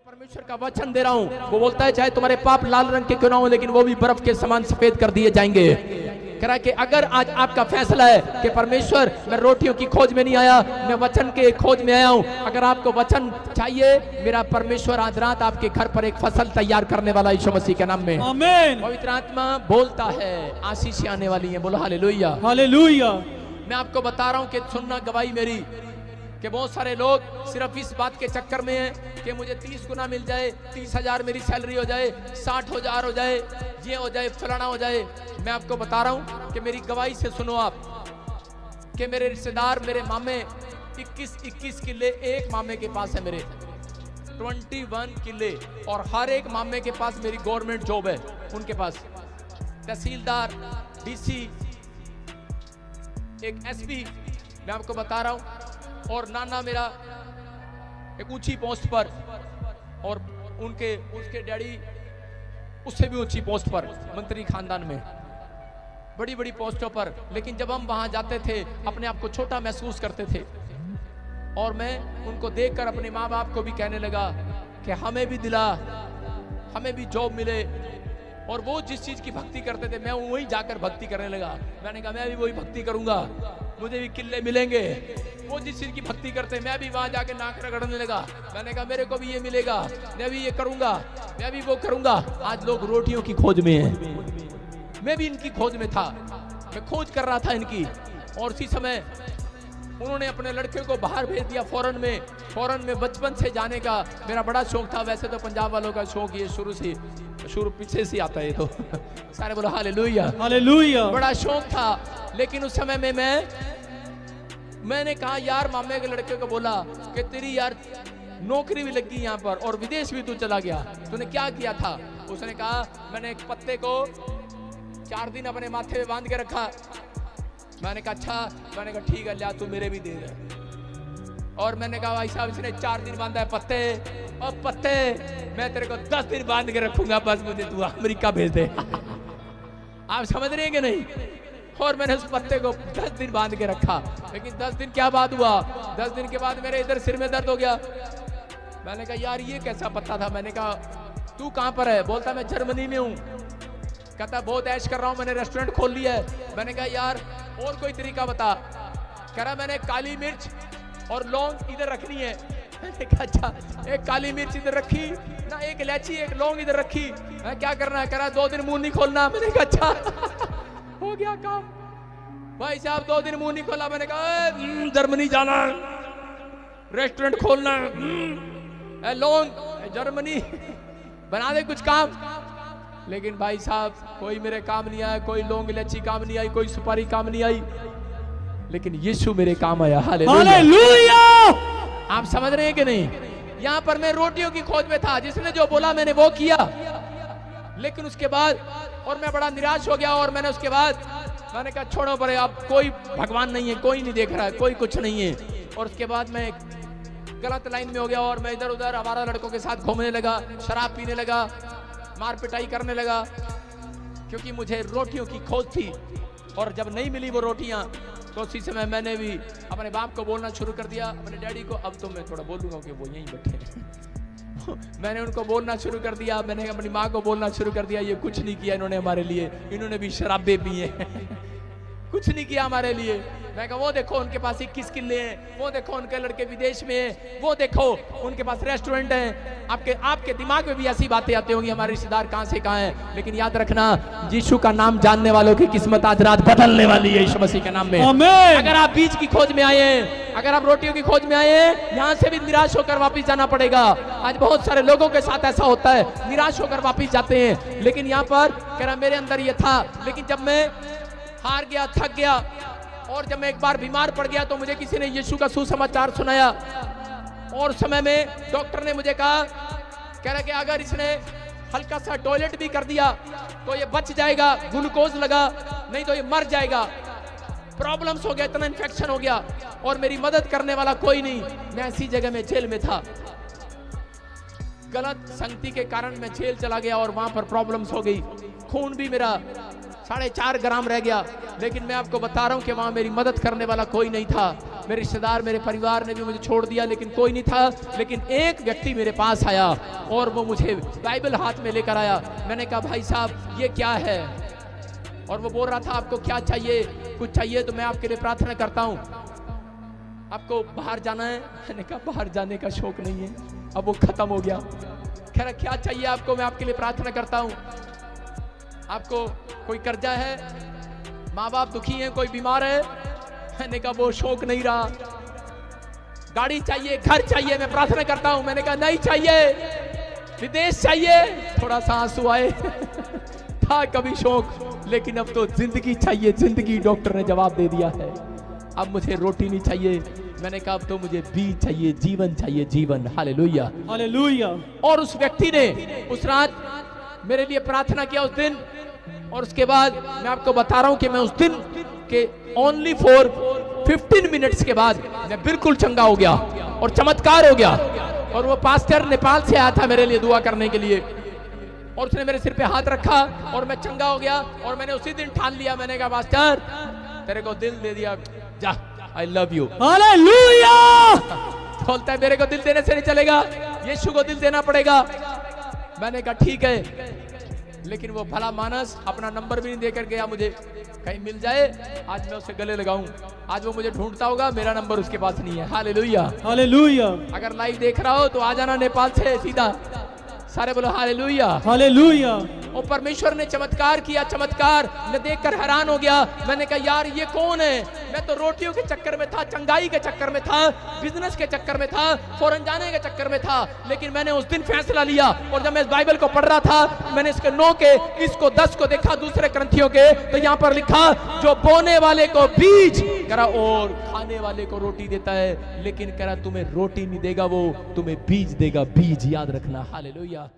परमेश्वर का वचन दे रहा हूं। वो बोलता है चाहे तुम्हारे पाप लाल रंग के क्यों ना हो लेकिन वो भी बर्फ के समान सफेद कर दिए जाएंगे। कह रहा है कि अगर आज आपका फैसला है कि परमेश्वर मैं रोटियों की खोज में नहीं आया, मैं वचन के खोज में आया हूं। अगर आपको वचन चाहिए, मेरा परमेश्वर आज रात आपके घर पर एक फसल तैयार करने वाला यीशु मसीह के नाम में। आमीन। पवित्र आत्मा बोलता है, आशीष आने वाली है। बोलो हालेलुया। हालेलुया। मैं आपको बता रहा हूं कि सुनना गवाही मेरी कि बहुत सारे लोग सिर्फ इस बात के चक्कर में हैं कि मुझे 30 गुना मिल जाए, 30,000 मेरी सैलरी हो जाए, 60,000 हो जाए, ये हो जाए, फलाना हो जाए। मैं आपको बता रहा हूं कि मेरी गवाही से सुनो आप कि मेरे रिश्तेदार, मेरे मामे 21 किले एक मामे के पास है, मेरे 21 किले, और हर एक मामे के पास मेरी गवर्नमेंट जॉब है। उनके पास तहसीलदार, डीसी, एक एसपी, मैं आपको बता रहा हूं। और नाना मेरा एक ऊंची पोस्ट पर, और उसके डैडी उससे भी ऊंची पोस्ट पर, मंत्री खानदान में, बड़ी बड़ी पोस्टों पर। लेकिन जब हम वहां जाते थे अपने आप को छोटा महसूस करते थे, और मैं उनको देखकर अपने माँ बाप को भी कहने लगा कि हमें भी दिला, हमें भी जॉब मिले। और वो जिस चीज की भक्ति करते थे मैं वहीं जाकर भक्ति करने लगा। मैंने कहा मैं भी वही भक्ति करूंगा, मुझे भी किले मिलेंगे। वो जिस चीज की भक्ति करते मैं भी वहां जाके नाक रगड़ने लगा। मैंने कहा मेरे को भी ये मिलेगा, मैं भी ये करूंगा, मैं भी वो करूंगा। आज लोग रोटियों की खोज में हैं, मैं भी इनकी खोज में था, मैं खोज कर रहा था इनकी। और उसी समय उन्होंने अपने लड़के को बाहर भेज दिया फॉरेन में। फॉरेन में बचपन से जाने का मेरा बड़ा शौक था। वैसे तो पंजाब वालों का शौक ये शुरू पीछे से आता है, तो सारे बोलो हालेलुया हालेलुया। बड़ा शौक था। लेकिन उस समय में मैंने कहा यार, मामे के लड़के को बोला कि तेरी यार नौकरी भी लगी यहाँ पर और विदेश भी तू चला गया, तूने क्या किया था? उसने कहा मैंने एक पत्ते को 4 दिन अपने माथे पे बांध के रखा। मैंने कहा अच्छा, मैंने कहा ठीक है, लिया तू मेरे भी दे दे। और मैंने कहा भाई साहब इसने 4 दिन बांधा है पत्ते, और पत्ते मैं तेरे को 10 दिन बांध के रखूंगा, बस मुझे तू अमेरिका भेज दे। आप समझ रहे हैं कि नहीं? और मैंने उस पत्ते को 10 दिन बांध के रखा। लेकिन 10 दिन क्या बात हुआ, 10 दिन के बाद मेरे इधर सिर में दर्द हो गया। मैंने कहा यार ये कैसा पत्ता था? मैंने कहा तू कहां पर है? बोलता मैं जर्मनी में हूं। कहता बहुत ऐश कर रहा हूं, मैंने रेस्टोरेंट खोल लिया है। मैंने कहा यार और कोई तरीका बता। कह रहा मैंने काली मिर्च और लौंग इधर रखनी है। मैंने कहा अच्छा, एक काली मिर्च इधर रखी ना, एक इलायची, एक लौंग इधर रखी, मैं क्या करना है? कह रहा 2 दिन मुंह नहीं खोलना। मैंने कहा अच्छा हो गया काम। भाई साहब 2 दिन मुंह नहीं खोला। मैंने कहा जर्मनी जाना, रेस्टोरेंट खोलना, लौंग जर्मनी, बना दे कुछ काम। लेकिन भाई साहब कोई मेरे काम नहीं आया, कोई लौंग इलायची काम नहीं आई, कोई सुपारी काम नहीं आई, लेकिन यीशु मेरे काम आया। हालेलुया। आप समझ रहे हैं कि नहीं? यहां पर मैं रोटियों की खोज में था, जिसने जो बोला मैंने वो किया। लेकिन उसके बाद और मैं बड़ा निराश हो गया। और मैंने उसके बाद मैंने कहा छोड़ो परे, अब कोई भगवान नहीं है, कोई नहीं देख रहा है, कोई कुछ नहीं है। और उसके बाद मैं गलत लाइन में हो गया और मैं इधर उधर आवारा लड़कों के साथ घूमने लगा, शराब पीने लगा, मार पिटाई करने लगा, क्योंकि मुझे रोटियों की खोज थी। और जब नहीं मिली वो रोटियां, तो उसी समय मैंने भी अपने बाप को बोलना शुरू कर दिया, अपने डैडी को। अब तो मैं थोड़ा बोलूंगा कि वो यहीं बैठे। मैंने उनको बोलना शुरू कर दिया, मैंने अपनी माँ को बोलना शुरू कर दिया, ये कुछ नहीं किया इन्होंने हमारे लिए, इन्होंने भी शराबे पी हैं। कुछ नहीं किया हमारे लिए। मैं कहा वो देखो उनके पास 21 किले हैं, वो देखो उनके लड़के विदेश में हैं, वो देखो उनके पास रेस्टोरेंट हैं। आपके दिमाग में भी ऐसी बातें आती होंगी हमारे रिश्तेदार कहां से कहां हैं। लेकिन याद रखना, यीशु का नाम जानने वालों की किस्मत आज रात बदलने वाली है यीशु मसीह के नाम में। अगर आप बीज की खोज में आए हैं, अगर आप रोटियों की खोज में आए हैं, यहाँ से भी निराश होकर वापिस जाना पड़ेगा। आज बहुत सारे लोगों के साथ ऐसा होता है, निराश होकर वापिस जाते हैं। लेकिन यहाँ पर कह रहा मेरे अंदर ये था। लेकिन जब मैं हार गया, थक गया, और जब मैं एक बार बीमार पड़ गया, तो मुझे किसी ने यीशु का सुसमाचार सुनाया। और समय में डॉक्टर ने मुझे कहा, कह रहा कि अगर इसने हल्का सा टॉयलेट भी कर दिया तो ये बच जाएगा, ग्लूकोज लगा, नहीं तो ये मर जाएगा। प्रॉब्लम्स हो गया, इतना इन्फेक्शन हो गया, और मेरी मदद करने वाला कोई नहीं। मैं ऐसी जगह में जेल में था, गलत संगति के कारण मैं जेल चला गया और वहां पर प्रॉब्लम्स हो गई। खून भी मेरा 4.5 ग्राम रह गया। लेकिन मैं आपको बता रहा हूं कि वहां मेरी मदद करने वाला कोई नहीं था। मेरे रिश्तेदार, मेरे परिवार ने भी मुझे छोड़ दिया, लेकिन कोई नहीं था। लेकिन एक व्यक्ति मेरे पास आया और वो मुझे बाइबल हाथ में लेकर आया। मैंने कहा भाई साहब ये क्या है? और वो बोल रहा था आपको क्या चाहिए? कुछ चाहिए तो मैं आपके लिए प्रार्थना करता हूँ। आपको बाहर जाना है? मैंने कहा बाहर जाने का शौक नहीं है। अब वो खत्म हो गया। कह रहा क्या चाहिए आपको? मैं आपके लिए प्रार्थना करता हूँ। आपको कोई कर्जा है? माँ बाप दुखी हैं? कोई बीमार है? मैंने कहा वो शौक नहीं रहा। गाड़ी चाहिए, घर चाहिए, मैं प्रार्थना करता हूँ। मैंने कहा नहीं चाहिए। विदेश चाहिए? थोड़ा सा आंसू आए। था कभी शौक, लेकिन अब तो जिंदगी चाहिए, जिंदगी। डॉक्टर ने जवाब दे दिया है। अब मुझे रोटी नहीं चाहिए। मैंने कहा अब तो मुझे बीज चाहिए, जीवन चाहिए, जीवन। Hallelujah, hallelujah. और उस व्यक्ति ने उस रात मेरे लिए प्रार्थना किया उस दिन। और उसके बाद मैं आपको बता रहा हूं कि मैं उस दिन के ओनली फॉर 15 मिनट्स के बाद मैं बिल्कुल चंगा हो गया और चमत्कार हो गया। और वो पास्टर नेपाल से आया था मेरे लिए दुआ करने के लिए, और उसने मेरे सिर पे हाथ रखा और मैं चंगा हो गया। और मैंने उसी दिन ठान लिया, मैंने कहा पास्टर तेरे को दिल दे दिया, जा, आई लव यू। हालेलुया। बोलता है मेरे को दिल देने से नहीं चलेगा, यीशु को दिल देना पड़ेगा। मैंने कहा ठीक है। लेकिन वो भला मानस अपना नंबर भी नहीं देकर गया मुझे, कहीं मिल जाए आज मैं उससे गले लगाऊं। आज वो मुझे ढूंढता होगा, मेरा नंबर उसके पास नहीं है। Hallelujah, hallelujah. अगर लाइव देख रहा हो तो आ जाना नेपाल से सीधा। सारे बोलो हालेलुया, हालेलुया। और परमेश्वर ने चमत्कार किया, चमत्कार। मैं देखकर हैरान हो गया। मैंने कहा यार ये कौन है? मैं तो रोटियों के चक्कर में था, चंगाई के चक्कर में था, बिजनेस के चक्कर में था, फॉरेन जाने के चक्कर में था। लेकिन मैंने उस दिन फैसला लिया। और जब मैं इस बाइबल को पढ़ रहा था, मैंने इसके 9 के, इसको 10 को देखा दूसरे ग्रंथियों के, तो यहाँ पर लिखा जो बोने वाले को बीज करा और खाने वाले को रोटी देता है। लेकिन कह रहा तुम्हें रोटी नहीं देगा, वो तुम्हें बीज देगा, बीज। याद रखना। हालेलुया।